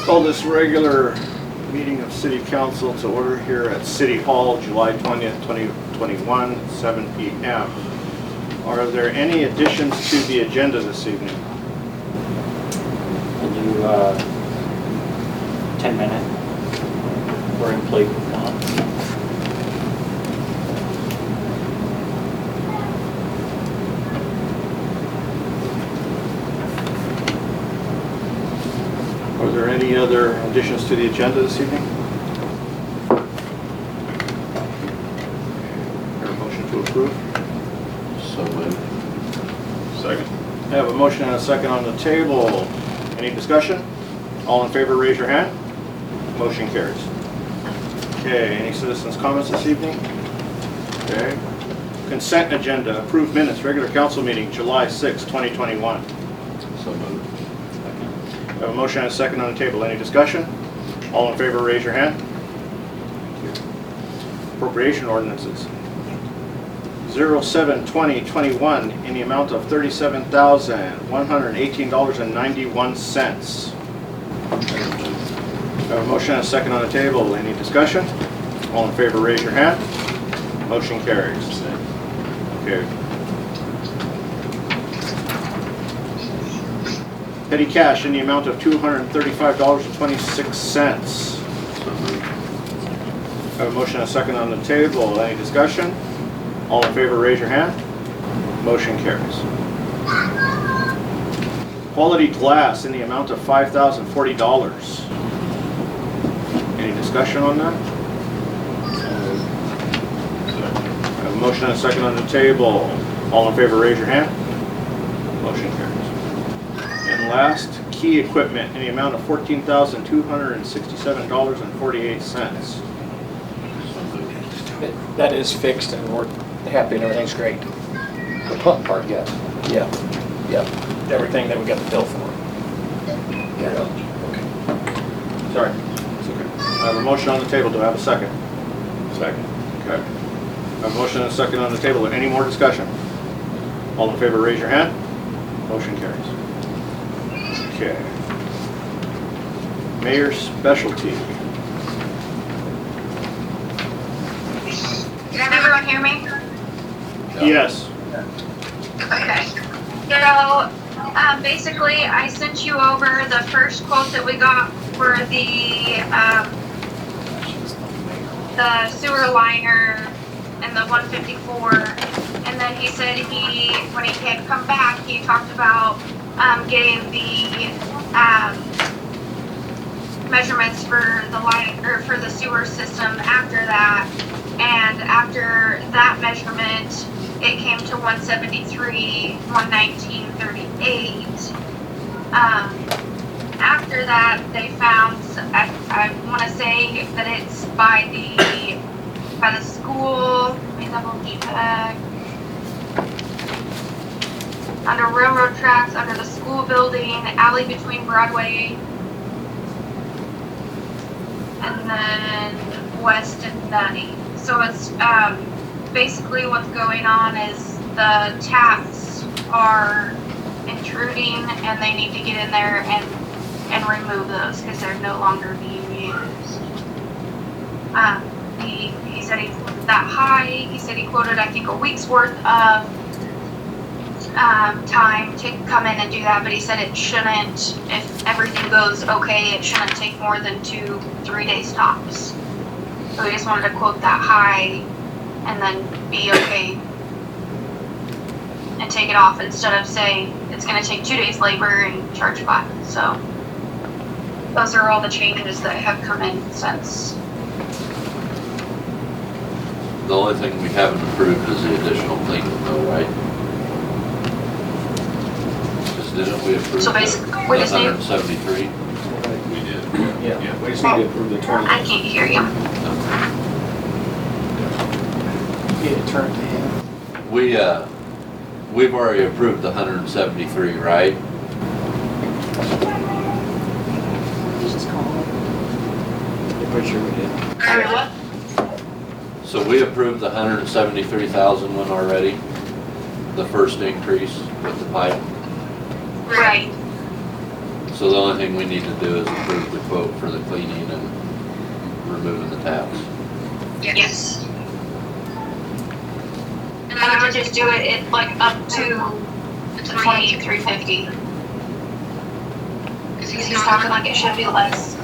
Call this regular meeting of City Council to order here at City Hall, July 20th, 2021, 7 p.m. Are there any additions to the agenda this evening? We'll do 10-minute for employee comments. Are there any other additions to the agenda this evening? Or a motion to approve? So moved. Second. I have a motion and a second on the table. Any discussion? All in favor, raise your hand. Motion carries. Okay, any citizens' comments this evening? Okay. Consent agenda, approved minutes, regular council meeting, July 6, 2021. So moved. I have a motion and a second on the table. Any discussion? All in favor, raise your hand. Appropriation ordinances. 07-2021 in the amount of $37,118.91. I have a motion and a second on the table. Any discussion? All in favor, raise your hand. Motion carries. Okay. Petty cash in the amount of $235.26. So moved. I have a motion and a second on the table. Any discussion? All in favor, raise your hand. Motion carries. Quality glass in the amount of $5,040. Any discussion on that? I have a motion and a second on the table. All in favor, raise your hand. Motion carries. And last, key equipment in the amount of $14,267.48. So moved. That is fixed and we're happy and everything's great. The pump part, yes. Yeah, yeah. Everything that we got the bill for. Yeah. Sorry. It's okay. I have a motion on the table. Do I have a second? Second. Okay. I have a motion and a second on the table. Any more discussion? All in favor, raise your hand. Motion carries. Okay. Mayor's specialty. Can everyone hear me? Yes. Okay. So, basically, I sent you over the first quote that we got for the sewer liner and the 154. And then he said when he had come back, he talked about getting the measurements for the line or for the sewer system after that. And after that measurement, it came to 173, 119.38. After that, they found, I want to say that it's by the school, let me double check. Under railroad tracks, under the school building, alley between Broadway and then West and Nutty. So it's basically what's going on is the taps are intruding and they need to get in there and remove those because they're no longer being used. He said he quoted that high. He said he quoted I think a week's worth of time to come in and do that, but he said it shouldn't, if everything goes okay, it shouldn't take more than 2-3 days tops. So we just wanted to quote that high and then be okay and take it off instead of saying it's going to take 2 days labor and charge 5. So those are all the changes that have come in since. The only thing we haven't approved is the additional cleaning though, right? Because didn't we approve So the basically, we just need, 173? We did. Yeah, we just need to approve the 20. I can't hear you. Get it turned to him. We've already approved the 173, right? Just call him. I'm pretty sure we did. What? So we approved the 173,000 one already, the first increase with the pipe. Right. So the only thing we need to do is approve the quote for the cleaning and removing the taps. Yes. And I would just do it like up to the 28,350. Because he's talking like it should be less.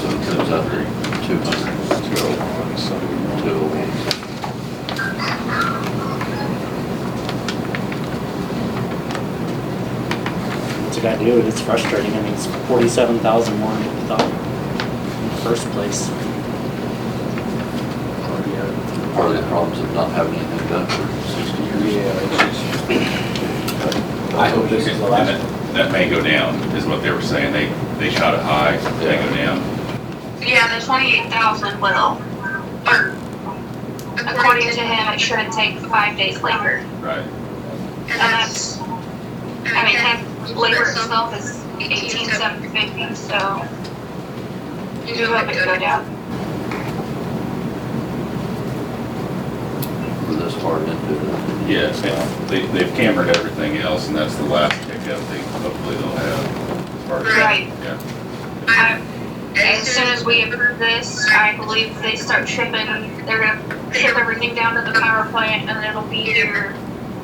So it comes up to 200. What you gotta do, it's frustrating. I mean, it's 47,000 more than we thought in the first place. Part of the problems of not having anything done for 60 years. I hope this is the last. That may go down, is what they were saying. They shot it high, it may go down. Yeah, the 28,000 will. Or, according to him, it shouldn't take 5 days labor. Right. And that's, I mean, hemp labor itself is 18,750, so do hope it go down. For this part into it. Yes, they've cambered everything else, and that's the last pickup hopefully they'll have. As far as- Right. Yeah. As soon as we approve this, I believe they start shipping, they're gonna ship everything down to the power plant and it'll be here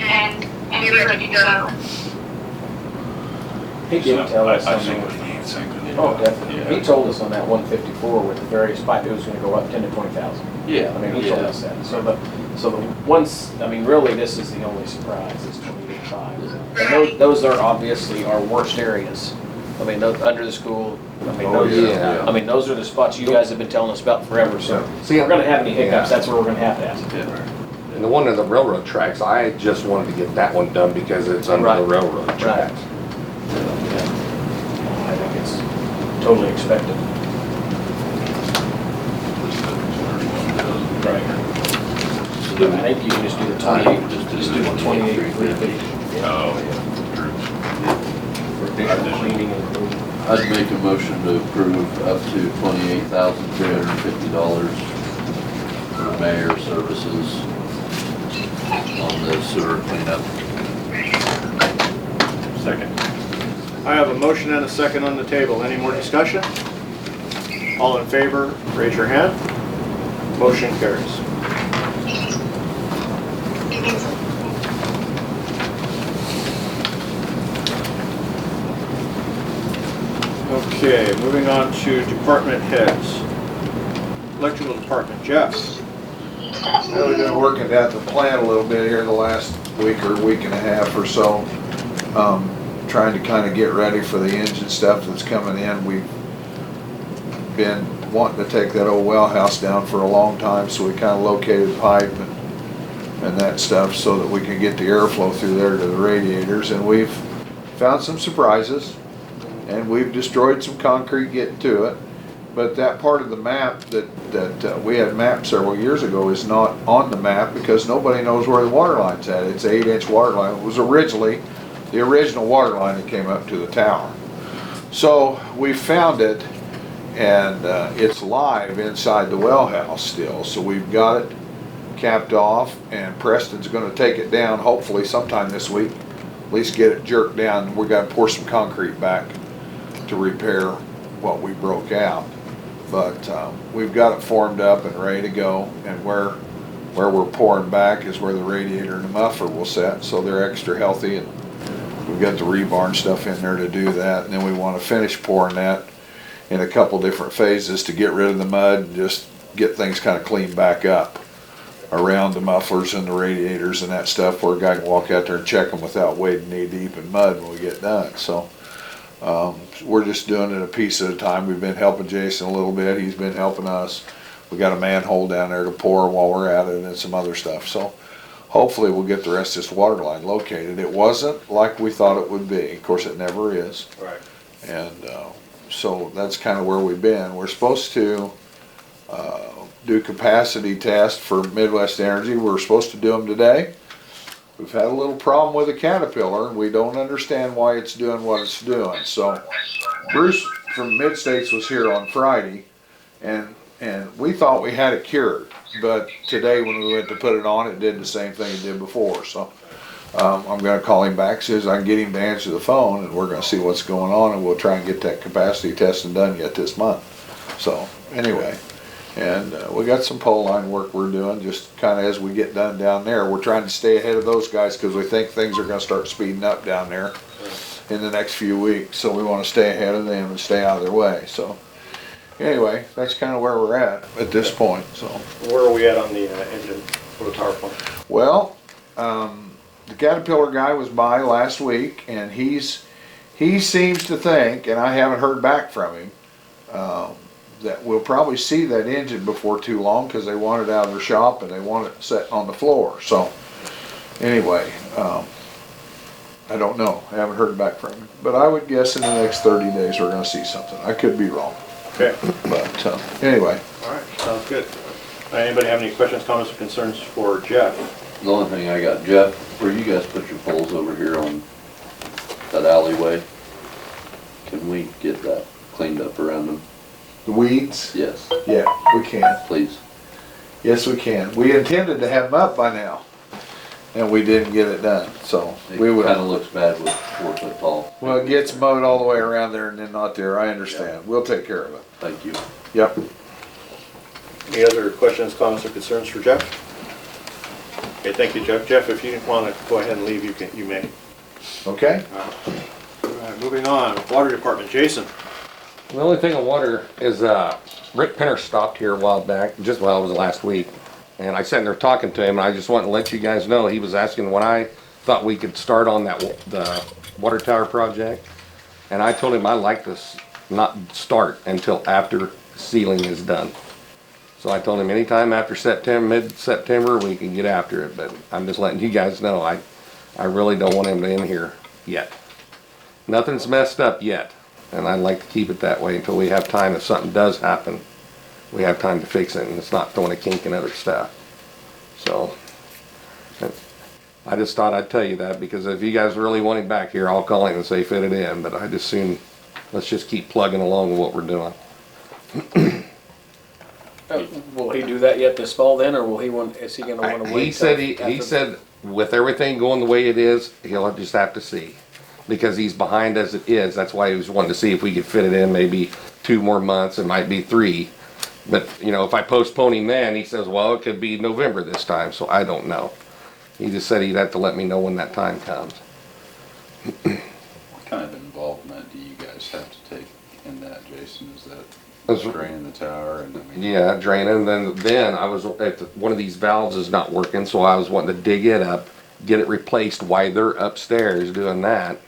and be ready to go. He did tell us I on think the, we need something. oh, definitely. Yeah. He told us on that 154 with the various pipe, it was gonna go up 10 to 20,000. Yeah. I mean, he told us that. So the ones, I mean, really, this is the only surprise, is 28.5. And those are obviously our worst areas. I mean, under the school, I mean, Oh, those, yeah. I mean, those are the spots you guys have been telling us about forever, so. See, If we're gonna have any hiccups, yeah. that's where we're gonna have that. And the one in the railroad tracks, I just wanted to get that one done because it's under the Right. railroad tracks. I think it's totally expected. Right. So I do we- think you can just do the I 28, would just do just the do the 28,350 Oh, for additional cleaning and cleaning. I'd make a motion to approve up to $28,350 for mayor services on the sewer cleanup. second. I have a motion and a second on the table. Any more discussion? All in favor, raise your hand. Motion carries. Okay, moving on to department heads. Electrical department, Jeff. Well, we've been working at the plant a little bit here the last week or week and a half or so. Trying to kind of get ready for the engine stuff that's coming in. We've been wanting to take that old well house down for a long time, so we kind of located pipe and that stuff so that we can get the airflow through there to the radiators. And we've found some surprises, and we've destroyed some concrete getting to it. But that part of the map that we had mapped several years ago is not on the map because nobody knows where the water line's at. It's an 8-inch water line. It was originally the original water line that came up to the tower. So we found it, and it's live inside the well house still. So we've got it capped off, and Preston's going to take it down hopefully sometime this week. At least get it jerked down. We got to pour some concrete back to repair what we broke out. But we've got it formed up and ready to go, and where we're pouring back is where the radiator and the muffler will set, so they're extra healthy, and we've got the rebar and stuff in there to do that. And then we want to finish pouring that in a couple different phases to get rid of the mud and just get things kind of cleaned back up around the mufflers and the radiators and that stuff, where a guy can walk out there and check them without wading knee deep in mud when we get done. So we're just doing it a piece at a time. We've been helping Jason a little bit. He's been helping us. We got a manhole down there to pour while we're at it and some other stuff. So hopefully we'll get the rest of this water line located. It wasn't like we thought it would be. Of course, it never is. Right. And so that's kind of where we've been. We're supposed to do capacity tests for Midwest Energy. We're supposed to do them today. We've had a little problem with the Caterpillar. We don't understand why it's doing what it's doing. So Bruce from Mid-States was here on Friday, and we thought we had it cured. but today when we went to put it on, it did the same thing it did before, so. I'm gonna call him back, as soon as I can get him to answer the phone, and we're gonna see what's going on, and we'll try and get that capacity testing done yet this month. So, anyway, and we got some pole line work we're doing, just kinda as we get done down there. We're trying to stay ahead of those guys, cause we think things are gonna start speeding up down there in the next few weeks, so we wanna stay ahead of them and stay out of their way, so. Anyway, that's kinda where we're at this point, so. Where are we at on the engine for the tower plant? Well, the Caterpillar guy was by last week, and he seems to think, and I haven't heard back from him, that we'll probably see that engine before too long, because they want it out of their shop and they want it set on the floor. So, anyway, I don't know. I haven't heard back from him, but I would guess in the next 30 days we're going to see something. I could be wrong, Okay, but anyway. all right, sounds good. Anybody have any questions, comments, or concerns for Jeff? The only thing I got, Jeff, where you guys put your poles over here on that alleyway, can we get that cleaned up around them? The weeds? Yes, Yeah, we can. please. Yes, we can. We intended to have them up by now, and we didn't get it done, so we It would. kinda looks bad with 4 foot tall. Well, it gets mowed all the way around there and then not there. I understand. We'll take care of it. Thank you. Yep. Any other questions, comments, or concerns for Jeff? Okay, thank you, Jeff. Jeff, if you want to go ahead and leave, you may. Okay? All right, moving on, Water Department, Jason. The only thing on water is, Rick Penner stopped here a while back, it was last week. And I sat there talking to him, and I just wanted to let you guys know, he was asking when I thought we could start on the water tower project. And I told him I like this, not start until after sealing is done. So I told him anytime after September, mid-September, we can get after it, but I'm just letting you guys know, I really don't want him in here yet. Nothing's messed up yet, and I'd like to keep it that way until we have time, if something does happen, we have time to fix it, and it's not throwing a kink in other stuff. So, I just thought I'd tell you that, because if you guys really want him back here, I'll call him and say fit it in, but I just soon, let's just keep plugging along with what we're doing. Will he do that yet this fall then, or is he gonna wanna wait? He said, till he after- said with everything going the way it is, he'll just have to see. Because he's behind as it is, that's why he was wanting to see if we could fit it in maybe 2 more months, it might be 3. But, you know, if I postpone him then, he says, well, it could be November this time, so I don't know. He just said he'd have to let me know when that time comes. What kind of involvement do you guys have to take in that, Jason? Is that draining the tower and I mean? Yeah, draining, then I was, one of these valves is not working, so I was wanting to dig it up, get it replaced while they're upstairs doing that.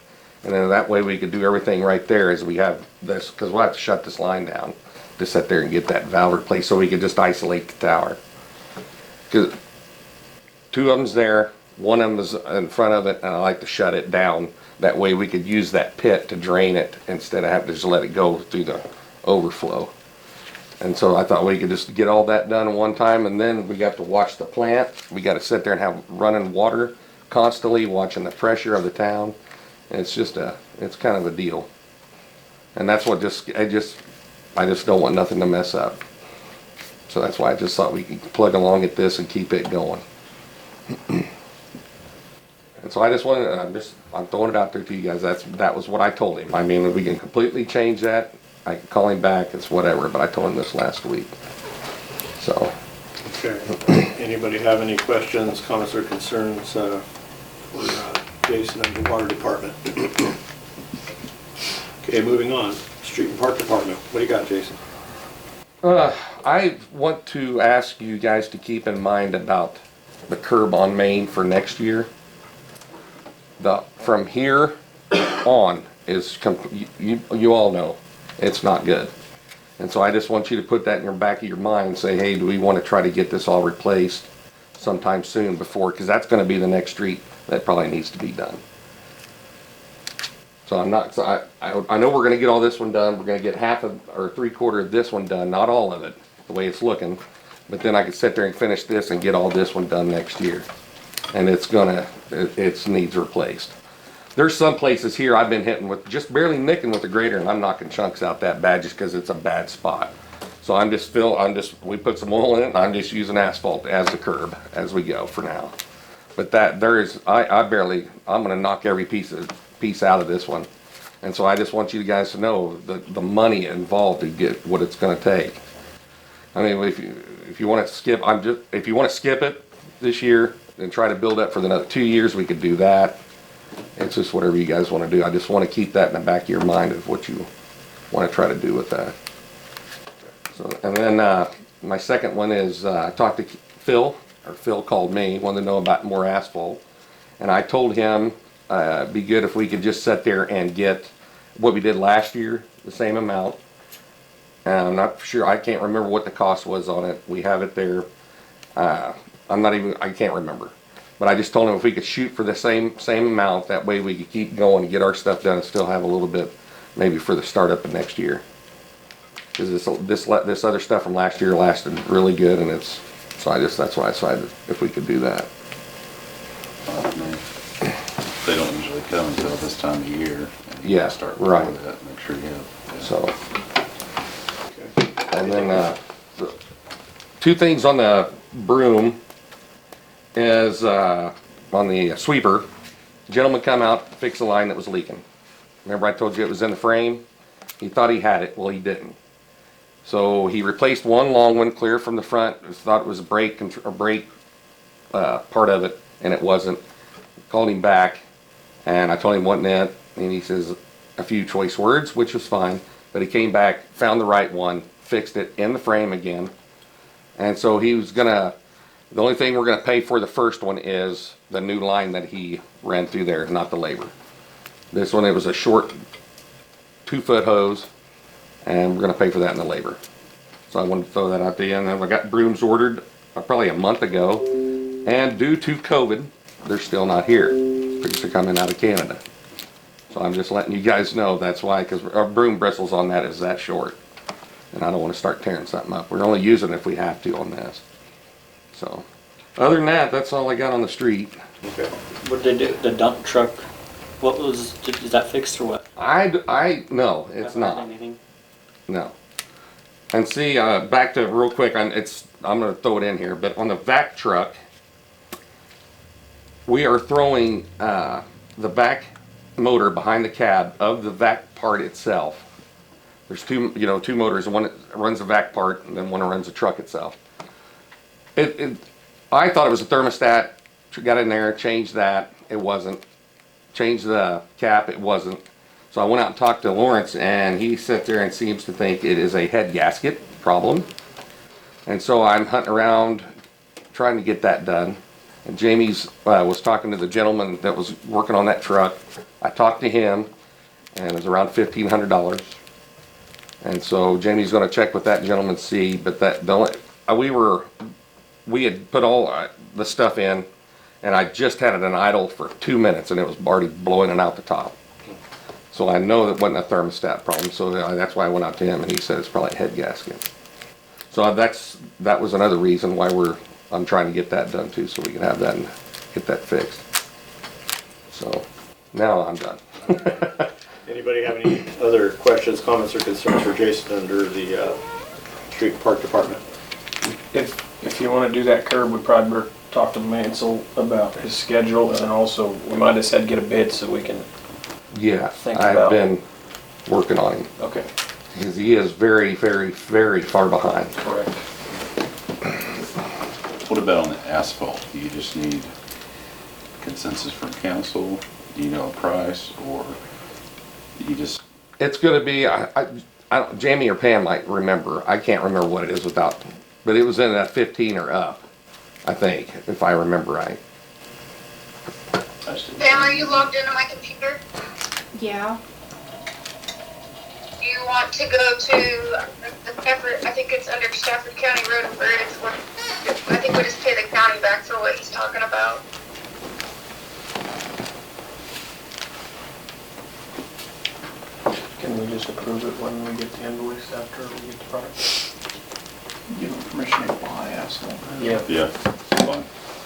And then that way we could do everything right there as we have this, because we'll have to shut this line down to sit there and get that valve replaced so we could just isolate the tower. Because 2 of them's there, 1 of them is in front of it, and I like to shut it down. That way we could use that pit to drain it instead of having to just let it go through the overflow. And so I thought we could just get all that done in one time, and then we got to watch the plant. We got to sit there and have running water constantly, watching the pressure of the town. And it's just it's kind of a deal. And that's what I just don't want nothing to mess up. So that's why I just thought we could plug along at this and keep it going. And so I just wanted, I'm throwing it out there to you guys. That was what I told him. I mean, we can completely change that. I can call him back, it's whatever, but I told him this last week. So. Okay. Anybody have any questions, comments, or concerns for Jason and the Water Department? Okay, moving on. Street and Park Department. What do you got, Jason? I want to ask you guys to keep in mind about the curb on Main for next year. From here on is, you all know, it's not good. And so I just want you to put that in your back of your mind, say, hey, do we want to try to get this all replaced sometime soon before, because that's going to be the next street that probably needs to be done. So I know we're going to get all this one done. We're going to get half of, or 3/4 of this one done, not all of it, the way it's looking. But then I can sit there and finish this and get all this one done next year. And it needs replaced. There's some places here I've been hitting with, just barely nicking with the grader, and I'm knocking chunks out that bad just because it's a bad spot. So we put some oil in it, and I'm just using asphalt as the curb as we go for now. But I'm gonna knock every piece out of this one. And so I just want you guys to know the money involved to get what it's gonna take. I mean, if you wanna skip, if you wanna skip it this year and try to build up for another 2 years, we could do that. It's just whatever you guys wanna do. I just wanna keep that in the back of your mind of what you wanna try to do with that. So, and then, my second one is, I talked to Phil called me, wanted to know about more asphalt. And I told him, it'd be good if we could just sit there and get what we did last year, the same amount. And I'm not sure, I can't remember what the cost was on it. We have it there. I can't remember. But I just told him if we could shoot for the same amount, that way we could keep going and get our stuff done and still have a little bit, maybe for the startup of next year. Because this other stuff from last year lasted really good, and that's why I decided if we could do that. I mean, they don't usually come until this time of year. And you Yeah, gotta start before right. that, make sure you have. Yeah. So, and then two things on the broom is on the sweeper. Gentleman come out, fix a line that was leaking. Remember I told you it was in the frame? He thought he had it. Well, he didn't. So he replaced one long one clear from the front. Thought it was a brake part of it, and it wasn't. Called him back, and I told him wasn't it, and he says a few choice words, which was fine. But he came back, found the right one, fixed it in the frame again, and so he was gonna. The only thing we're gonna pay for the first one is the new line that he ran through there, not the labor. This one, it was a short 2-foot hose, and we're gonna pay for that in the labor. So I wanted to throw that out there. And then I got brooms ordered probably a month ago, and due to COVID, they're still not here because they're coming out of Canada. So I'm just letting you guys know that's why, because our broom bristles on that is that short, and I don't want to start tearing something up. We're only using it if we have to on this. So other than that, that's all I got on the street. Okay. What did they do, the dump truck, is that fixed or what? No, it's Haven't heard not. anything? No. And see, back to real quick, I'm gonna throw it in here, but on the vac truck, we are throwing the vac motor behind the cab of the vac part itself. There's two motors, one that runs the vac part and then one that runs the truck itself. I thought it was a thermostat, got in there, changed that, it wasn't. Changed the cap, it wasn't. So I went out and talked to Lawrence, and he sat there and seems to think it is a head gasket problem. And so I'm hunting around trying to get that done. And Jamie's was talking to the gentleman that was working on that truck. I talked to him, and it was around $1,500. And so Jamie's going to check with that gentleman, see. But we had put all the stuff in, and I just had it in idle for 2 minutes, and it was already blowing it out the top. So I know that wasn't a thermostat problem. So that's why I went out to him, and he said it's probably a head gasket. So that was another reason why I'm trying to get that done too, so we can have that and get that fixed. So now I'm done. Anybody have any other questions, comments, or concerns for Jason under the street and park department? If you want to do that curb, we probably better talk to Mansell about his schedule, and then also we might have said get a bid so we can. Yeah, Think I've about- been working on him Okay. because he is very, very, very far behind. Correct. What about on the asphalt? Do you just need consensus from council? Do you know a price, or you just? It's gonna be, Jamie or Pam might remember. I can't remember what it is without, but it was in that 15 or up, I think, if I remember right. I just didn't- Pam, are you logged into my computer? Yeah. Do you want to go to I think it's under Stafford County Road and Bridge, where I think we just pay the county back for what he's talking about. Can we just approve it when we get the invoice after we get the product? Give them permission to buy asphalt. Yeah. Yeah, fine.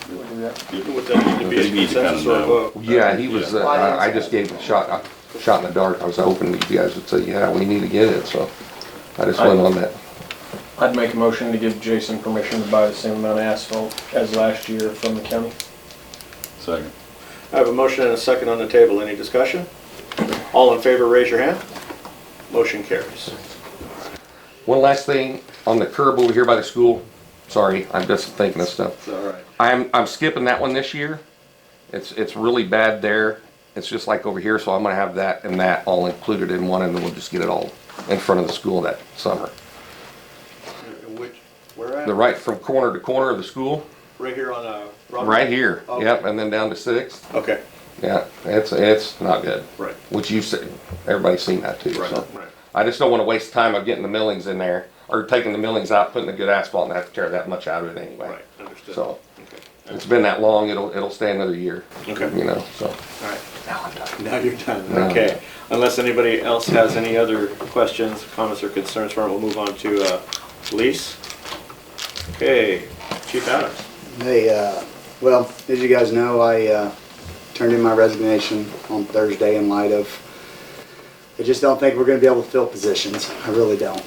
We'll do that. Would that need to be They a need to kinda consensus or a know. vote? Yeah, he was, I just gave him a shot in the dark. I was hoping you guys would say, yeah, we need to get it, so I just went on that. I'd make a motion to give Jason permission to buy the same amount of asphalt as last year from the county. Second. I have a motion and a second on the table. Any discussion? All in favor, raise your hand. Motion carries. One last thing, on the curb over here by the school, sorry, I'm just thinking of stuff. It's all right. I'm skipping that one this year. It's really bad there. It's just like over here, so I'm gonna have that and that all included in one, and then we'll just get it all in front of the school that summer. Where at? The right from corner to corner of the school, Right here on, Robert? right here, Okay. yep, and then down to 6th. Okay, Yeah, it's not good. right, Which you've seen, everybody's seen that too, right, so. right. I just don't wanna waste time of getting the millings in there, or taking the millings out, putting the good asphalt, and have to tear that much out of it anyway. Right, understood. So, Okay. it's been that long, it'll stay another year, Okay, you know, so. all right. Now I'm done. Now you're done, Now I'm okay. Unless anybody else has any other questions, comments, or concerns for it, we'll move on to, police. Okay, Chief Adams. Hey, well, as you guys know, I turned in my resignation on Thursday in light of, I just don't think we're going to be able to fill positions. I really don't.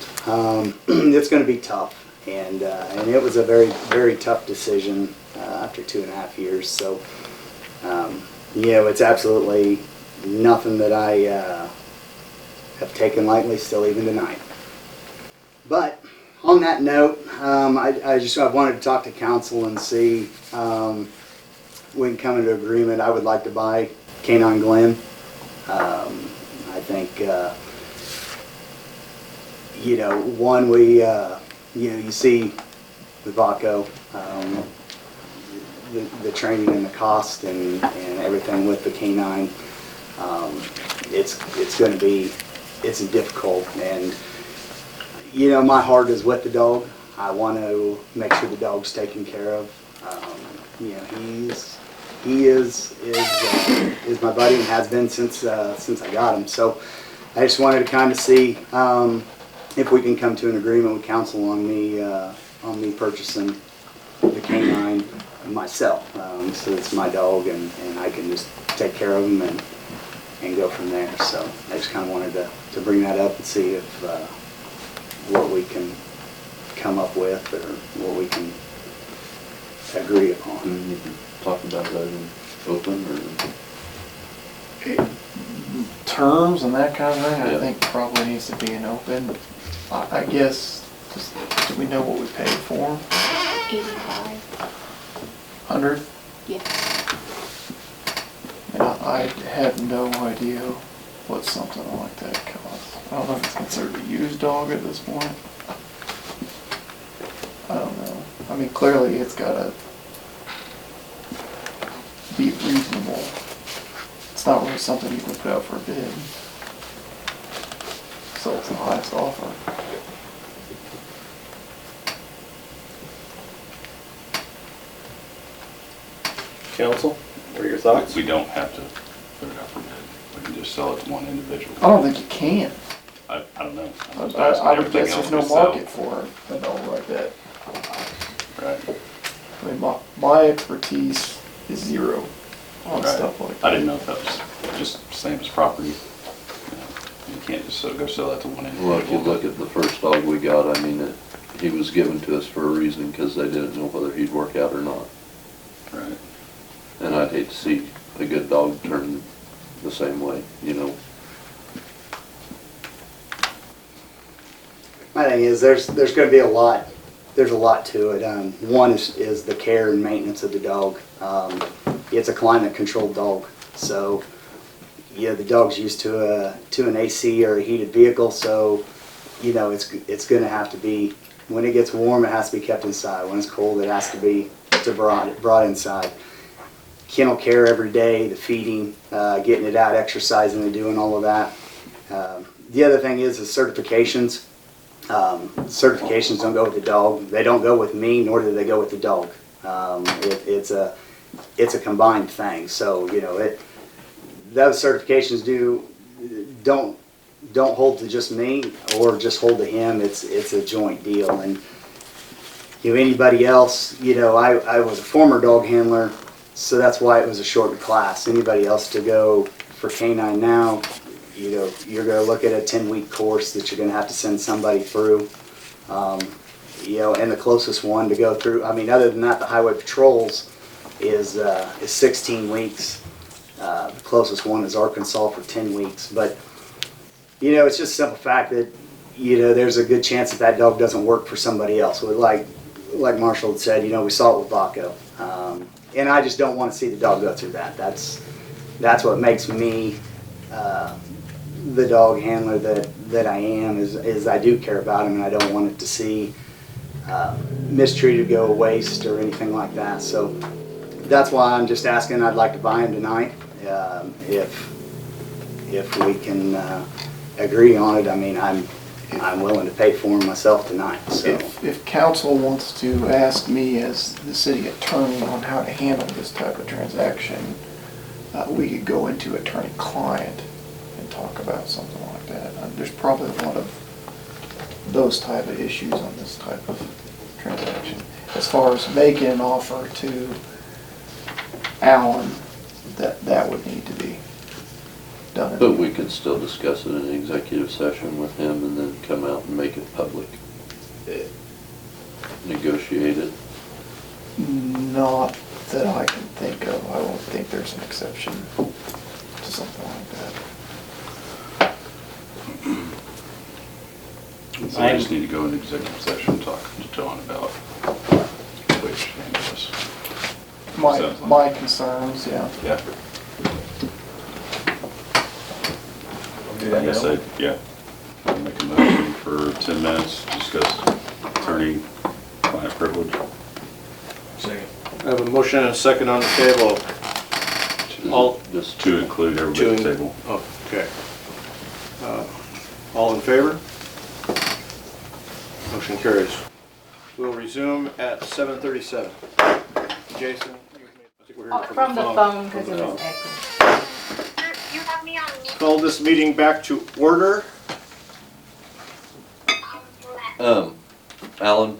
It's going to be tough, and it was a very, very tough decision after 2.5 years. So, you know, it's absolutely nothing that I have taken lightly, still even tonight. But on that note, I wanted to talk to council and see we can come into agreement. I would like to buy Canine Glen. I think, you know, one, you see with Vaco, the training and the cost and everything with the canine, it's going to be, it's difficult. And you know, my heart is with the dog. I want to make sure the dog's taken care of. You know, he is my buddy and has been since I got him. So I just wanted to kind of see if we can come to an agreement with council on me purchasing the canine myself. So it's my dog, and I can just take care of him and go from there. So I just kind of wanted to bring that up and see if what we can come up with, or what we can agree upon. And you can talk about that in open, or? Terms and that kind of thing, Yeah. I think probably needs to be an open. I guess, do we know what we paid for them? 85. 100? Yeah. And I have no idea what something like that costs. I don't know if it's considered a used dog at this point. I don't know. I mean, clearly it's gotta be reasonable. It's not really something you can put out for a bid. So it's the highest offer. Council, what are your thoughts? We don't have to put it out for bid. We can just sell it to one individual. I don't think you can. I don't know. I'm just I asking would everything guess else there's no we sell. market for a dog like that. Right. I mean, my expertise is zero on Right. stuff like that. I didn't know if that was just same as property. You can't just go sell that to one individual. Well, if you look at the first dog we got, I mean, he was given to us for a reason, because they didn't know whether he'd work out or not. Right. And I'd hate to see a good dog turn the same way, you know. My thing is, there's going to be a lot. There's a lot to it. One is the care and maintenance of the dog. It's a climate-controlled dog, so yeah, the dog's used to an AC or a heated vehicle. So you know, it's going to have to be, when it gets warm, it has to be kept inside. When it's cold, it has to be brought inside. Kennel care every day, the feeding, getting it out, exercising, and doing all of that. The other thing is the certifications. Certifications don't go with the dog. They don't go with me, nor do they go with the dog. It's a combined thing. So you know, those certifications don't hold to just me or just hold to him. It's a joint deal. And you know, anybody else, you know, I was a former dog handler, so that's why it was a shortened class. Anybody else to go for canine now, you know, you're going to look at a 10-week course that you're going to have to send somebody through. you know, and the closest one to go through, I mean, other than that, the highway patrols is 16 weeks. The closest one is Arkansas for 10 weeks. But, you know, it's just a simple fact that, you know, there's a good chance that that dog doesn't work for somebody else. Like Marshall had said, you know, we saw it with Vaco. And I just don't want to see the dog go through that. That's what makes me the dog handler that I am, is I do care about him, and I don't want it to see mistreated, go to waste, or anything like that. So that's why I'm just asking. I'd like to buy him tonight. If we can agree on it, I mean, I'm willing to pay for him myself tonight. So If council wants to ask me as the city attorney on how to handle this type of transaction, we could go into attorney-client and talk about something like that. There's probably a lot of those type of issues on this type of transaction. As far as making an offer to Alan, that would need to be done. But we could still discuss it in an executive session with him and then come out and make it public. Negotiate it. Not that I can think of. I don't think there's an exception to something like that. So I just need to go into executive session, talk to John about which handle this. Sounds like- My concerns, yeah. Yeah. Do that I guess now. I'll make a motion for 10 minutes, discuss attorney-client privilege. Second. I have a motion and a second on the table. All, Just To include everybody at the table. oh, okay. All in favor? Motion carries. We'll resume at 7:37. Jason? I think we're here From the phone, because it was echoing. You have me on mute. Call this meeting back to order. Alan,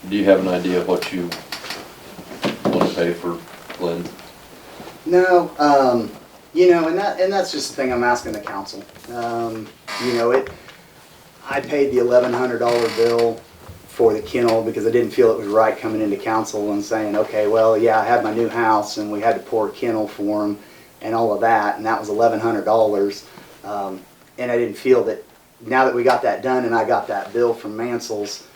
do you have an idea of what you want to pay for Glenn? no, you know, and that's just the thing I'm asking the council. You know, I paid the $1,100 bill for the kennel because I didn't feel it was right coming into council and saying, okay, well, yeah, I had my new house and we had to pour a kennel for him and all of that, and that was $1,100. And I didn't feel that now that we got that done and I got that bill from Mansell's,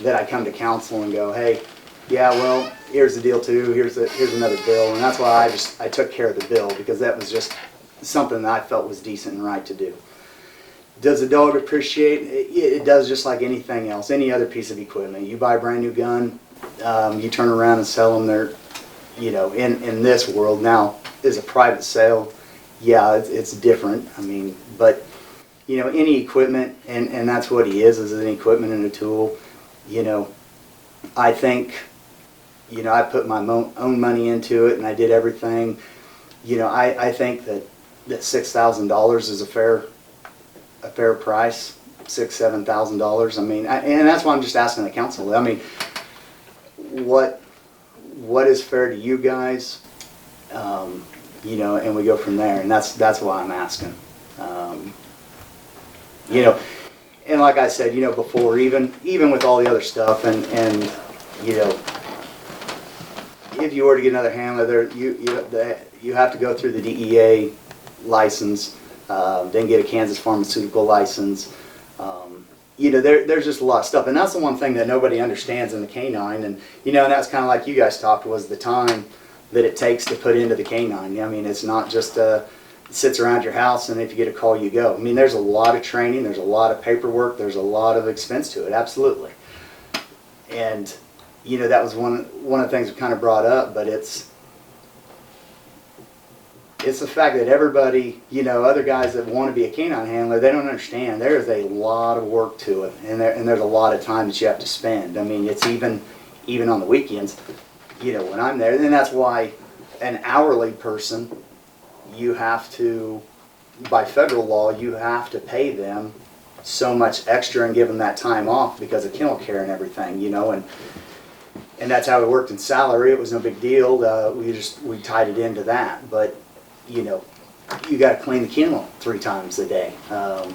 that I come to council and go, hey, yeah, well, here's the deal too, here's another bill. And that's why I took care of the bill, because that was just something that I felt was decent and right to do. Does the dog appreciate it? It does, just like anything else, any other piece of equipment. You buy a brand new gun, you turn around and sell them. They're, you know, in this world now, is a private sale. Yeah, it's different. I mean, but you know, any equipment, and that's what he is an equipment and a tool. You know, I think, you know, I put my own money into it and I did everything. You know, I think that $6,000 is a fair price, $6,000–7,000. I mean, and that's why I'm just asking the council. I mean, what is fair to you guys? You know, and we go from there, and that's why I'm asking. You know, and like I said, you know, before, even with all the other stuff, and you know, if you were to get another handler there, you have to go through the DEA license, then get a Kansas pharmaceutical license. You know, there's just a lot of stuff, and that's the one thing that nobody understands in the canine. And you know, and that's kind of like you guys talked, was the time that it takes to put into the canine. I mean, it's not just it sits around your house and if you get a call, you go. I mean, there's a lot of training, there's a lot of paperwork, there's a lot of expense to it, absolutely. And you know, that was one of the things we kind of brought up, but it's the fact that everybody, you know, other guys that want to be a canine handler, they don't understand. There is a lot of work to it, and there's a lot of time that you have to spend. I mean, it's even on the weekends, you know, when I'm there. And that's why an hourly person, you have to, by federal law, you have to pay them so much extra and give them that time off because of kennel care and everything, you know. And that's how it worked in salary. It was no big deal. We tied it into that. But you know, you got to clean the kennel 3 times a day.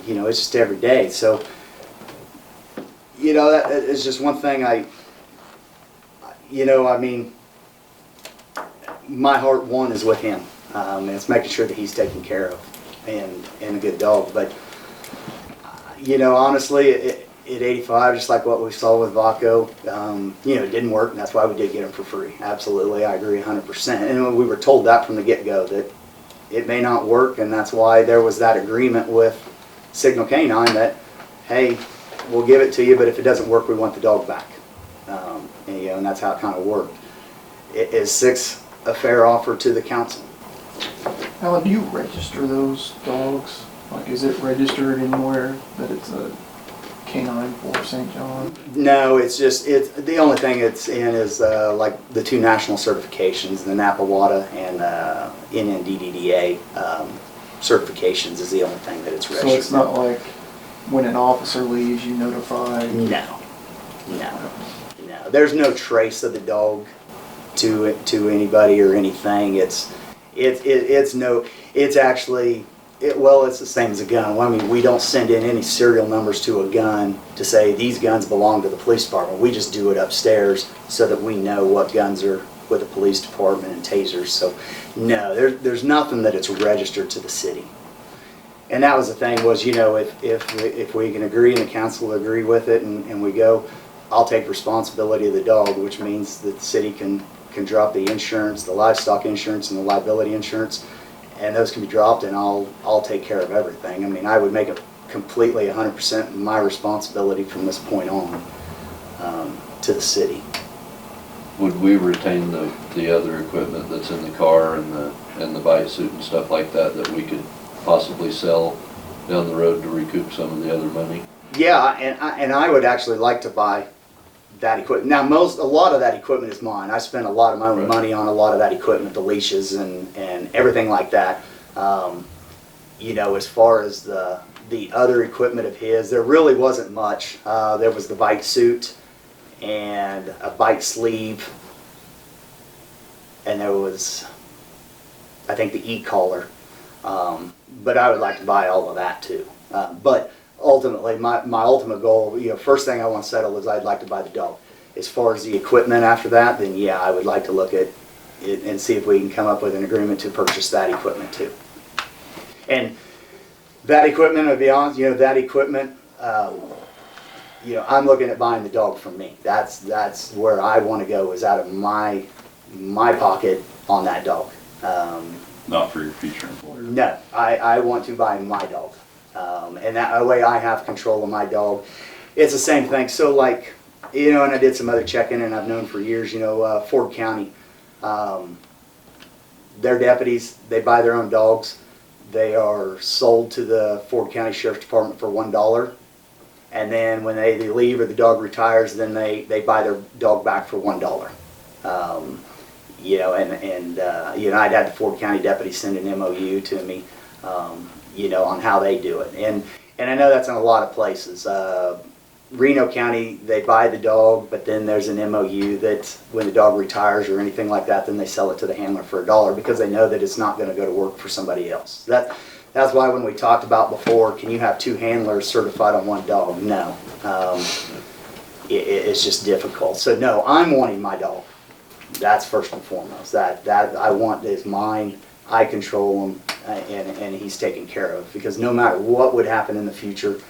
You know, it's just every day. So, you know, that is just one thing you know, I mean, my heart, one, is with him. And it's making sure that he's taken care of and a good dog. But, you know, honestly, at 85, just like what we saw with Vaco, you know, it didn't work, and that's why we did get him for free. Absolutely, I agree 100%. And we were told that from the get-go, that it may not work, and that's why there was that agreement with Signal Canine that, hey, we'll give it to you, but if it doesn't work, we want the dog back. And, you know, and that's how it kind of worked. Is 6 a fair offer to the council? Alan, do you register those dogs? Like, is it registered anywhere that it's a canine for St. John? No, it's just, the only thing it's in is like the 2 national certifications, the NAPAWADA and NNDDDA certifications is the only thing that it's registered. So it's not like when an officer leaves, you notify? No. There's no trace of the dog to anybody or anything. It's actually, well, it's the same as a gun. I mean, we don't send in any serial numbers to a gun to say these guns belong to the police department. We just do it upstairs so that we know what guns are with the police department and tasers. So no, there's nothing that it's registered to the city. And that was the thing was, you know, if we can agree and the council agree with it and we go, I'll take responsibility of the dog, which means that the city can drop the insurance, the livestock insurance and the liability insurance, and those can be dropped, and I'll take care of everything. I mean, I would make it completely 100% my responsibility from this point on to the city. Would we retain the other equipment that's in the car and the bite suit and stuff like that we could possibly sell down the road to recoup some of the other money? Yeah, and I would actually like to buy that equipment. Now, a lot of that equipment is mine. I spent a lot of my own money on a lot of that equipment, the leashes and everything like that. You know, as far as the other equipment of his, there really wasn't much. There was the bite suit and a bite sleeve, and there was, I think, the e-collar. But I would like to buy all of that too. But ultimately, my ultimate goal, you know, first thing I want to settle is I'd like to buy the dog. As far as the equipment after that, then yeah, I would like to look at it and see if we can come up with an agreement to purchase that equipment too. And that equipment, to be honest, you know, that equipment, you know, I'm looking at buying the dog from me. That's where I want to go, is out of my pocket on that dog. Not for your future employer. No, I want to buy my dog. And that way I have control of my dog. It's the same thing. So like, you know, and I did some other checking, and I've known for years, you know, Ford County, their deputies, they buy their own dogs. They are sold to the Ford County Sheriff's Department for $1. And then when they leave or the dog retires, then they buy their dog back for $1. You know, and you know, I'd had the Ford County deputy send an MOU to me, you know, on how they do it. And I know that's in a lot of places. Reno County, they buy the dog, but then there's an MOU that when the dog retires or anything like that, then they sell it to the handler for $1 because they know that it's not going to go to work for somebody else. That's why when we talked about before, can you have 2 handlers certified on one dog? No. It's just difficult. So no, I'm wanting my dog. That's first and foremost. That I want is mine. I control him, and he's taken care of. Because no matter what would happen in the future,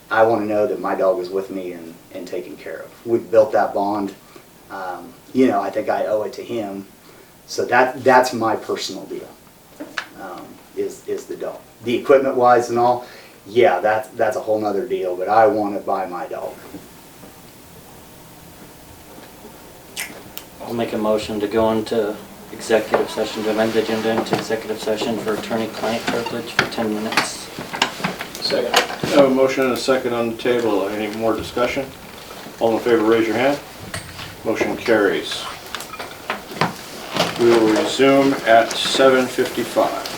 I want to know that my dog is with me and taken care of. We've built that bond. You know, I think I owe it to him. So that's my personal deal. Is the dog. The equipment wise and all, yeah, that's a whole nother deal. But I want to buy my dog. I'll make a motion to go into executive session, to amend the agenda into executive session for attorney-client privilege for 10 minutes. Second. I have a motion and a second on the table. Any more discussion? All in favor, raise your hand. Motion carries. We will resume at 7:55.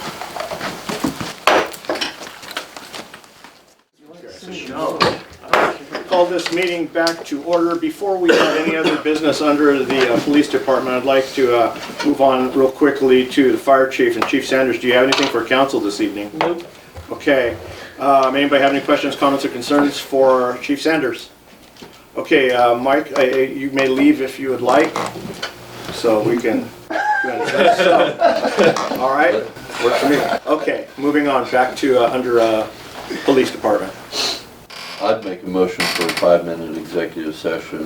Call this meeting back to order. Before we have any other business under the police department, I'd like to move on real quickly to the fire chief. And Chief Sanders, do you have anything for council this evening? Nope. Okay. Anybody have any questions, comments, or concerns for Chief Sanders? Okay, Mike, you may leave if you would like, so we can. All right, works for me. Okay, moving on, back to under police department. I'd make a motion for a 5-minute executive session,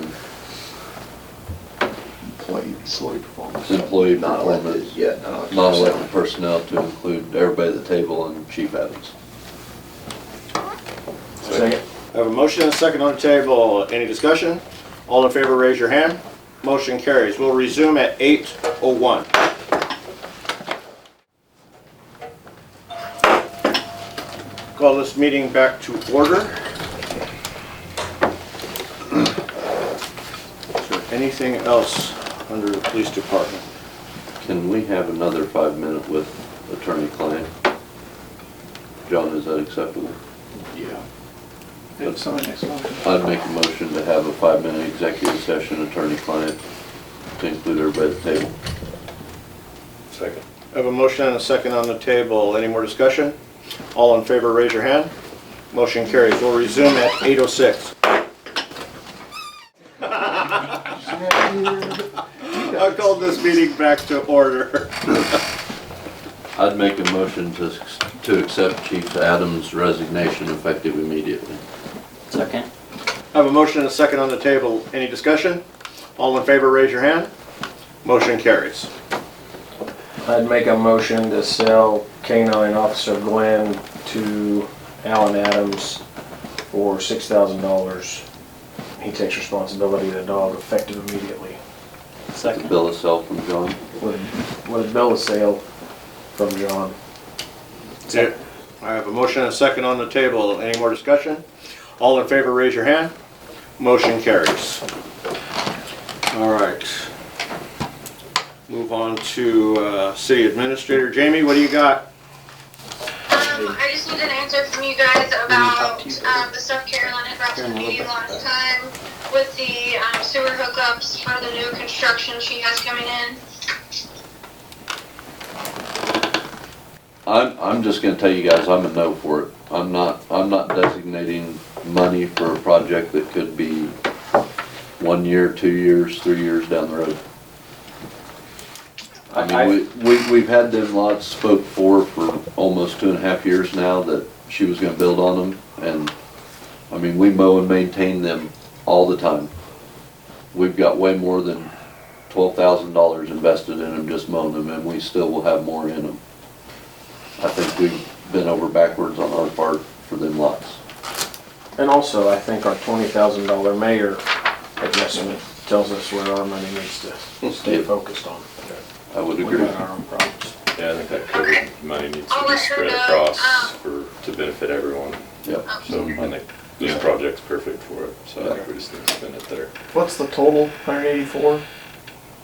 Employee performance. employee Not elected performance, yet. non-elected personnel to include everybody at the table and Chief Adams. Second. I have a motion and a second on the table. Any discussion? All in favor, raise your hand. Motion carries. We'll resume at 8:01. Call this meeting back to order. Is there anything else under the police department? Can we have another 5-minute with attorney-client? John, is that acceptable? Yeah. It's something next month. I'd make a motion to have a 5-minute executive session, attorney-client, to include everybody at the table. Second. I have a motion and a second on the table. Any more discussion? All in favor, raise your hand. Motion carries. We'll resume at 8:06. I called this meeting back to order. I'd make a motion to accept Chief Adams' resignation effective immediately. Second. I have a motion and a second on the table. Any discussion? All in favor, raise your hand. Motion carries. I'd make a motion to sell K-9 Officer Glenn to Alan Adams for $6,000. He takes responsibility of the dog effective immediately. The Second. bill of sale from John. With a bill of sale from John. That's it. I have a motion and a second on the table. Any more discussion? All in favor, raise your hand. Motion carries. All right. Move on to City Administrator. Jamie, what do you got? I just need an answer from you guys about the stuff Carolyn had brought to the meeting last time with the sewer hookups for the new construction she has coming in. I'm just gonna tell you guys, I'm a no for it. I'm not designating money for a project that could be 1 year, 2 years, 3 years down the road. I mean, we've had them lots spoke for almost 2.5 years now that she was gonna build on them, and, I mean, we mow and maintain them all the time. We've got way more than $12,000 invested in them, just mowing them, and we still will have more in them. I think we've been over backwards on our part for them lots. And also, I think our $20,000 mayor adjustment tells us where our money needs to stay focused on. I would We agree. got our own problems. Yeah, I think that covered money needs to I'll be let her spread know, across to benefit everyone. Yep. So I think this project's perfect for it, so I think we just need to spend it there. What's the total? 184?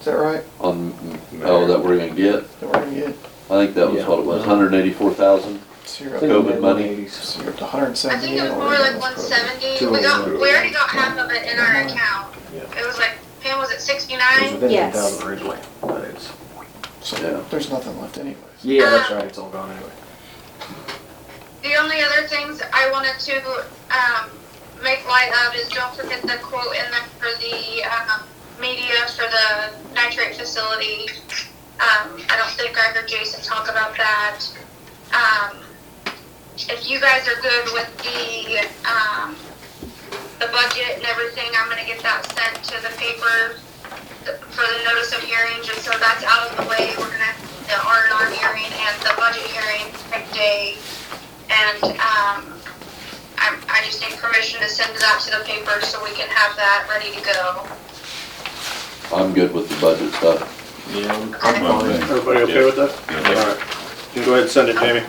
Is that right? On, that we're gonna get, That we're gonna get? I think that was Yeah. what it was, 184,000. So you're up, COVID money. so you're up to I 178. think it was more like 170. We already got half of it in our account. Yeah. It was like, Pam, was it It was 69? within Yes. 10,000 originally, but it's, So Yeah. there's nothing left anyways. yeah, that's right, it's all gone anyway. The only other things I wanted to make light of is don't forget the quote in there for the media for the nitrate facility. I don't think I heard Jason talk about that. If you guys are good with the budget and everything, I'm gonna get that sent to the paper for the notice of hearing, just so that's out of the way. We're gonna have the R&R hearing and the budget hearing next day. And I just need permission to send that to the paper so we can have that ready to go. I'm good with the budget stuff. Yeah, I'm Okay. fine. Everybody okay with that? Yeah. All right. You can go ahead and send it, Jamie.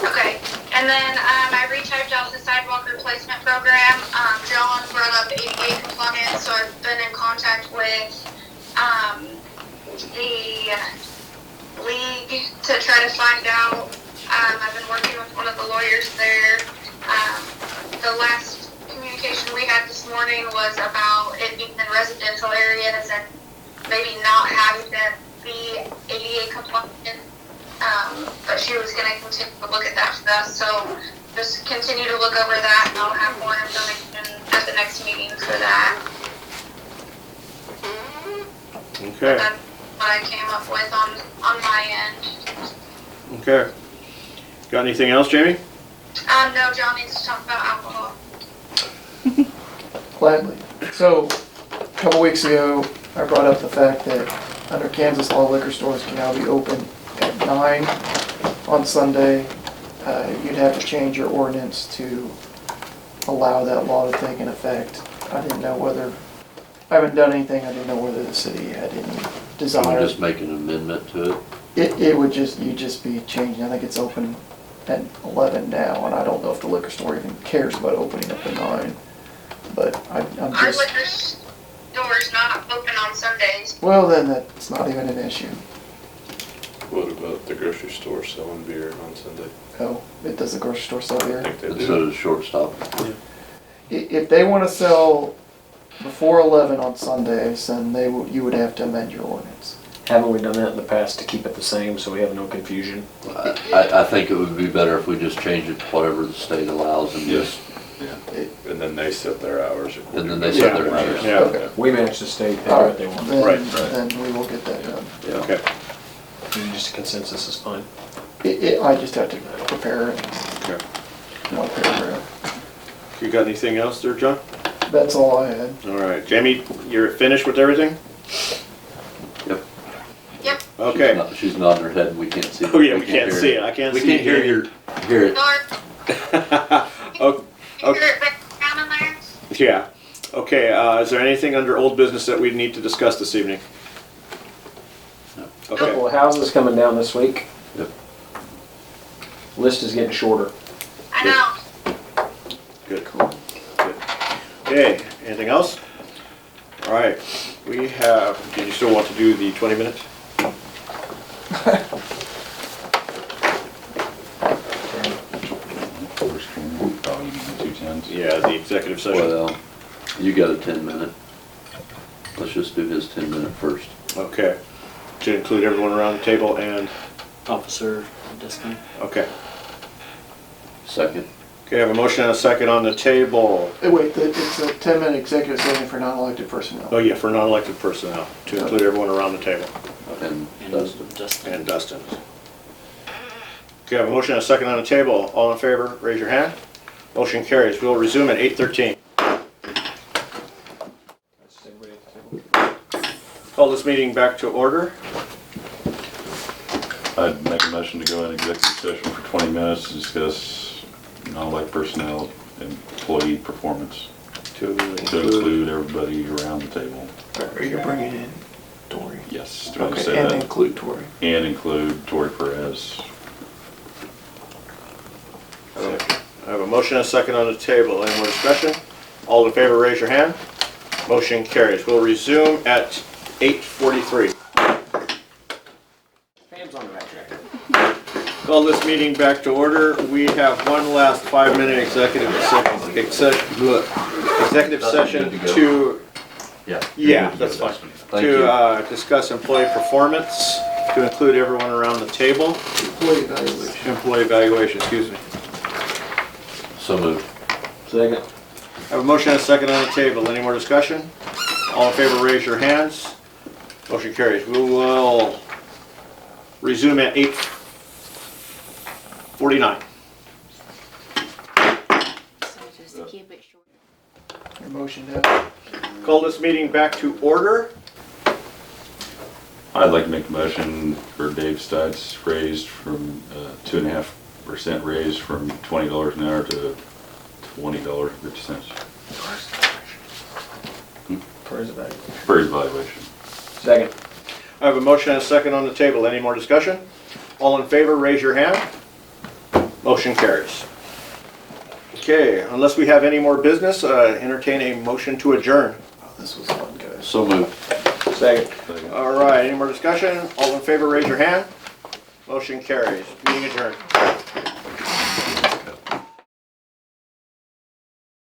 Okay, and then I retyped out the sidewalk replacement program. John brought up ADA compliance, so I've been in contact with the league to try to find out. I've been working with one of the lawyers there. The last communication we had this morning was about it being in residential areas and maybe not having to be ADA compliant. But she was going to continue to look at that for us. So just continue to look over that, and I'll have more information as at the next meeting for that. Okay, That's what I came up with on my end. okay. Got anything else, Jamie? No, John needs to talk about alcohol. Gladly. So, a couple weeks ago, I brought up the fact that under Kansas law, liquor stores can now be open at 9 on Sunday. You'd have to change your ordinance to allow that law to take in effect. I didn't know whether, I haven't done anything, I didn't know whether the city had any Can we desire. just make an amendment to it? It would just, you'd just be changing, I think it's open at 11 now, and I don't know if the liquor store even cares about opening up at 9. But I'm Our just, liquor store's not open on Sundays. well, then that's not even an issue. What about the grocery store selling beer on Sunday? Oh, does the grocery store sell I beer? think they And do. so does shortstop. If they want to sell before 11 on Sundays, then you would have to amend your ordinance. Haven't we done that in the past to keep it the same so we have no confusion? I think it would be better if we just change it to whatever the state allows and just, And then they set their hours. and then they set their hours. Yeah. Okay. We manage the state, they do what they want. Then, Right. then we will get that done. Yeah. Okay, Just a consensus is fine. I just have to prepare it, okay. one paragraph. You got anything else there, John? That's all I had. All right, Jamie, you're finished with everything? Yep. Yep. Okay. She's nodding her head and we can't see. Oh yeah, we can't see it. I can't We see can't hear hear it. North, Oh, you hear it back down in there? yeah. Okay, is there anything under old business that we need to discuss this evening? Okay, Couple of houses coming down this week. Yep. List is getting shorter. I know. good. Good. Okay, anything else? All right, we have, do you still want to do the 20 minutes? First one, oh, you need the 210s? Yeah, the executive session. Well, you got a 10-minute. Let's just do his 10-minute first. Okay, to include everyone around the table and, Officer Discount. okay. Second. Okay, I have a motion and a second on the table. Hey, wait, it's a 10-minute executive session for non-elected personnel. Oh yeah, for non-elected personnel, to include everyone around the table. And And Dustin. Dustin. And Dustin. Okay, I have a motion and a second on the table. All in favor, raise your hand. Motion carries. We'll resume at 8:13. Call this meeting back to order. I'd make a motion to go in executive session for 20 minutes to discuss non-elected personnel and employee performance, To to include everybody around the table. Are you bringing in Tori? Yes, do I Okay, say and that? include Tori. And include Tori Perez. I have a motion and a second on the table. Any more discussion? All in favor, raise your hand. Motion carries. We'll resume at 8:43. Pam's on the right track. Call this meeting back to order. We have one last 5-minute executive session to, yeah, that's fine. Thank you. To discuss employee performance, to include everyone around the table. Employee evaluation. Employee evaluation, excuse me. So moved. Second. I have a motion and a second on the table. Any more discussion? All in favor, raise your hands. Motion carries. We will resume at 8:49. So just to keep it short. Your motion to, Call this meeting back to order. I'd like to make a motion for Dave Stites raised from 2.5% raise from $20 an hour to $20.50 For his evaluation. for his evaluation. Second. I have a motion and a second on the table. Any more discussion? All in favor, raise your hand. Motion carries. Okay, unless we have any more business, entertain a motion to adjourn. oh, this was fun, guys. So moved. Second. All right, any more discussion? All in favor, raise your hand. Motion carries. Meeting adjourned.